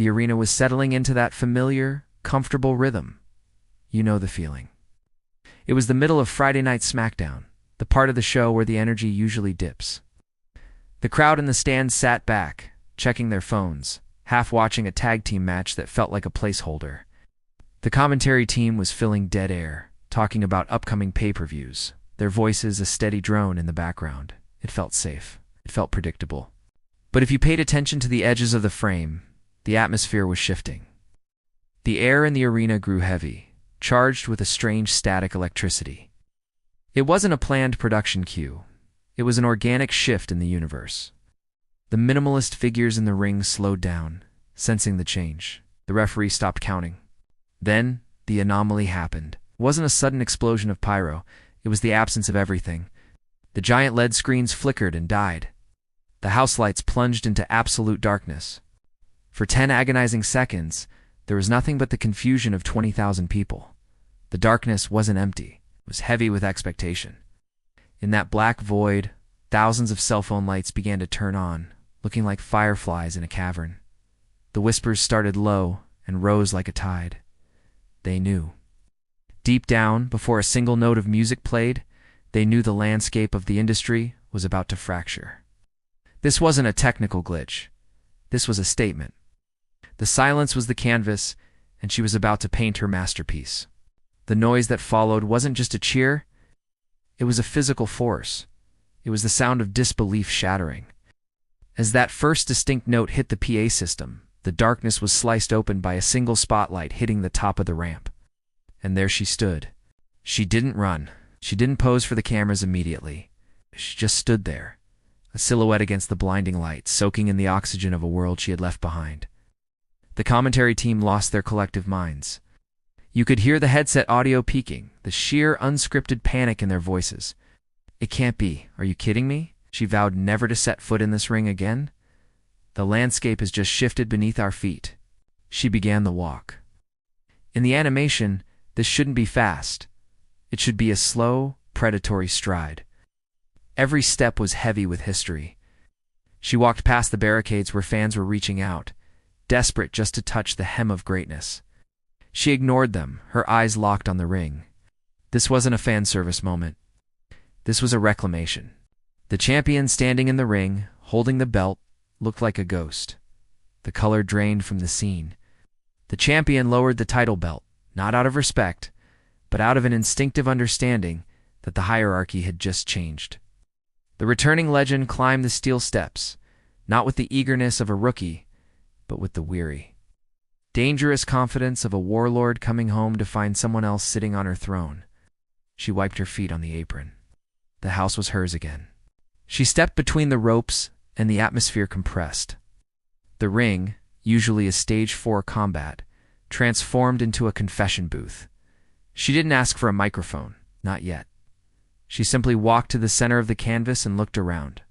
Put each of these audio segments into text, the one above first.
The arena was settling into that familiar, comfortable rhythm. You know the feeling. It was the middle of Friday Night SmackDown, the part of the show where the energy usually dips. The crowd in the stands sat back, checking their phones, half watching a tag team match that felt like a placeholder. The commentary team was filling dead air, talking about upcoming pay-per-views, their voices a steady drone in the background. It felt safe. It felt predictable. But if you paid attention to the edges of the frame, the atmosphere was shifting. The air in the arena grew heavy, charged with a strange static electricity. It wasn't a planned production cue. It was an organic shift in the universe. The minimalist figures in the ring slowed down, sensing the change. The referee stopped counting. Then, the anomaly happened. It wasn't a sudden explosion of pyro. It was the absence of everything. The giant LED screens flickered and died. The house lights plunged into absolute darkness. For 10 agonizing seconds, there was nothing but the confusion of 20,000 people. The darkness wasn't empty. It was heavy with expectation. In that black void, thousands of cell phone lights began to turn on, looking like fireflies in a cavern. The whispers started low and rose like a tide. They knew. Deep down, before a single note of music played, they knew the landscape of the industry was about to fracture. This wasn't a technical glitch. This was a statement. The silence was the canvas, and she was about to paint her masterpiece. The noise that followed wasn't just a cheer. It was a physical force. It was the sound of disbelief shattering. As that first distinct note hit the PA system, the darkness was sliced open by a single spotlight hitting the top of the ramp. And there she stood. She didn't run. She didn't pose for the cameras immediately. She just stood there, a silhouette against the blinding light, soaking in the oxygen of a world she had left behind. The commentary team lost their collective minds. You could hear the headset audio peaking, the sheer unscripted panic in their voices. It can't be. Are you kidding me? She vowed never to set foot in this ring again. The landscape has just shifted beneath our feet. She began the walk. In the animation, this shouldn't be fast. It should be a slow, predatory stride. Every step was heavy with history. She walked past the barricades where fans were reaching out, desperate just to touch the hem of greatness. She ignored them, her eyes locked on the ring. This wasn't a fan service moment. This was a reclamation. The champion standing in the ring, holding the belt, looked like a ghost. The color drained from the scene. The champion lowered the title belt, not out of respect, but out of an instinctive understanding that the hierarchy had just changed. The returning legend climbed the steel steps, not with the eagerness of a rookie, but with the weary, dangerous confidence of a warlord coming home to find someone else sitting on her throne. She wiped her feet on the apron. The house was hers again. She stepped between the ropes, and the atmosphere compressed. The ring, usually a stage 4 combat, transformed into a confession booth. She didn't ask for a microphone, not yet. She simply walked to the center of the canvas and looked around.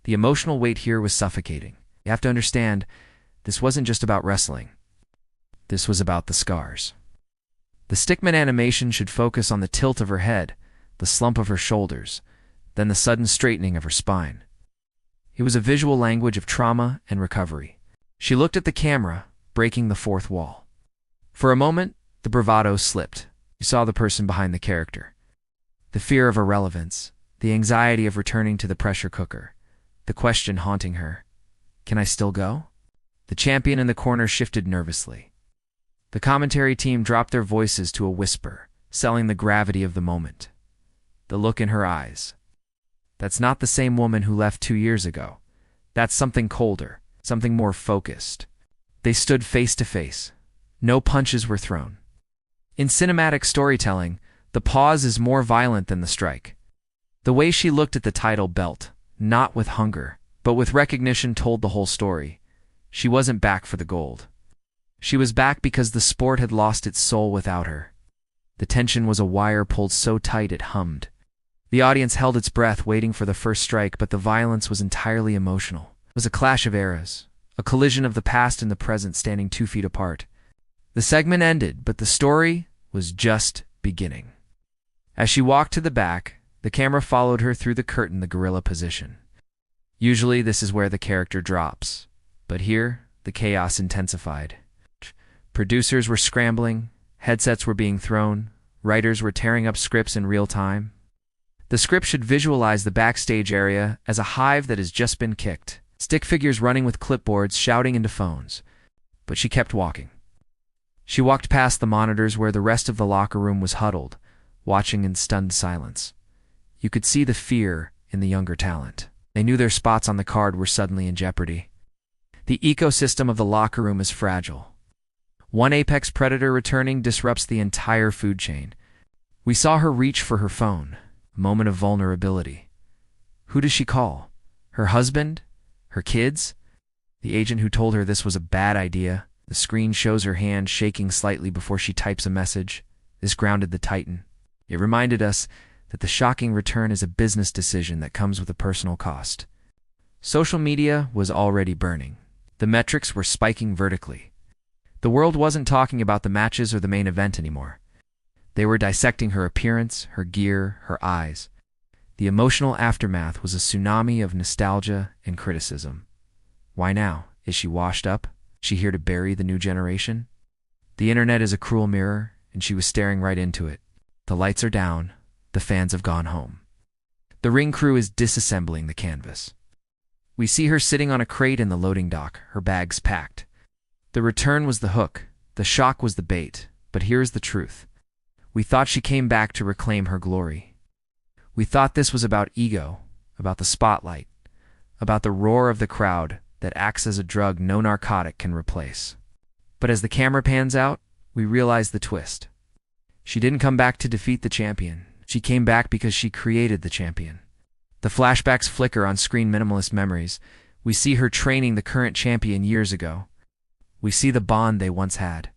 The emotional weight here was suffocating. You have to understand, this wasn't just about wrestling. This was about the scars. The stickman animation should focus on the tilt of her head, the slump of her shoulders, then the sudden straightening of her spine. It was a visual language of trauma and recovery. She looked at the camera, breaking the fourth wall. For a moment, the bravado slipped. You saw the person behind the character. The fear of irrelevance, the anxiety of returning to the pressure cooker, the question haunting her, can I still go? The champion in the corner shifted nervously. The commentary team dropped their voices to a whisper, selling the gravity of the moment. The look in her eyes. That's not the same woman who left 2 years ago. That's something colder, something more focused. They stood face to face. No punches were thrown. In cinematic storytelling, the pause is more violent than the strike. The way she looked at the title belt, not with hunger, but with recognition, told the whole story. She wasn't back for the gold. She was back because the sport had lost its soul without her. The tension was a wire pulled so tight it hummed. The audience held its breath waiting for the first strike, but the violence was entirely emotional. It was a clash of eras, a collision of the past and the present standing 2 feet apart. The segment ended, but the story was just beginning. As she walked to the back, the camera followed her through the curtain, the gorilla position. Usually this is where the character drops, but here the chaos intensified. Producers were scrambling, headsets were being thrown, writers were tearing up scripts in real time. The script should visualize the backstage area as a hive that has just been kicked. Stick figures running with clipboards, shouting into phones. But she kept walking. She walked past the monitors where the rest of the locker room was huddled, watching in stunned silence. You could see the fear in the younger talent. They knew their spots on the card were suddenly in jeopardy. The ecosystem of the locker room is fragile. One apex predator returning disrupts the entire food chain. We saw her reach for her phone, a moment of vulnerability. Who does she call? Her husband? Her kids? The agent who told her this was a bad idea. The screen shows her hand shaking slightly before she types a message. This grounded the Titan. It reminded us that the shocking return is a business decision that comes with a personal cost. Social media was already burning. The metrics were spiking vertically. The world wasn't talking about the matches or the main event anymore. They were dissecting her appearance, her gear, her eyes. The emotional aftermath was a tsunami of nostalgia and criticism. Why now? Is she washed up? Is she here to bury the new generation? The internet is a cruel mirror, and she was staring right into it. The lights are down. The fans have gone home. The ring crew is disassembling the canvas. We see her sitting on a crate in the loading dock, her bags packed. The return was the hook. The shock was the bait. But here's the truth. We thought she came back to reclaim her glory. We thought this was about ego, about the spotlight, about the roar of the crowd that acts as a drug no narcotic can replace. But as the camera pans out, we realize the twist. She didn't come back to defeat the champion. She came back because she created the champion. The flashbacks flicker on screen minimalist memories. We see her training the current champion years ago. We see the bond they once had.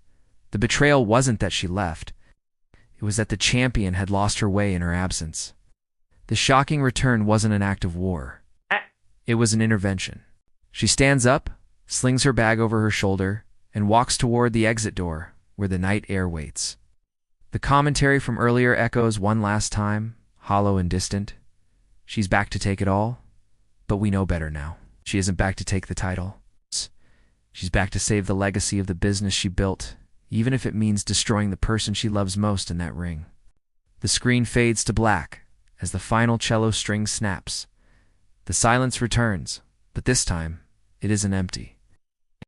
The betrayal wasn't that she left. It was that the champion had lost her way in her absence. The shocking return wasn't an act of war. It was an intervention. She stands up, slings her bag over her shoulder, and walks toward the exit door where the night air waits. The commentary from earlier echoes one last time, hollow and distant. She's back to take it all, but we know better now. She isn't back to take the title. She's back to save the legacy of the business she built, even if it means destroying the person she loves most in that ring. The screen fades to black as the final cello string snaps. The silence returns, but this time, it isn't empty.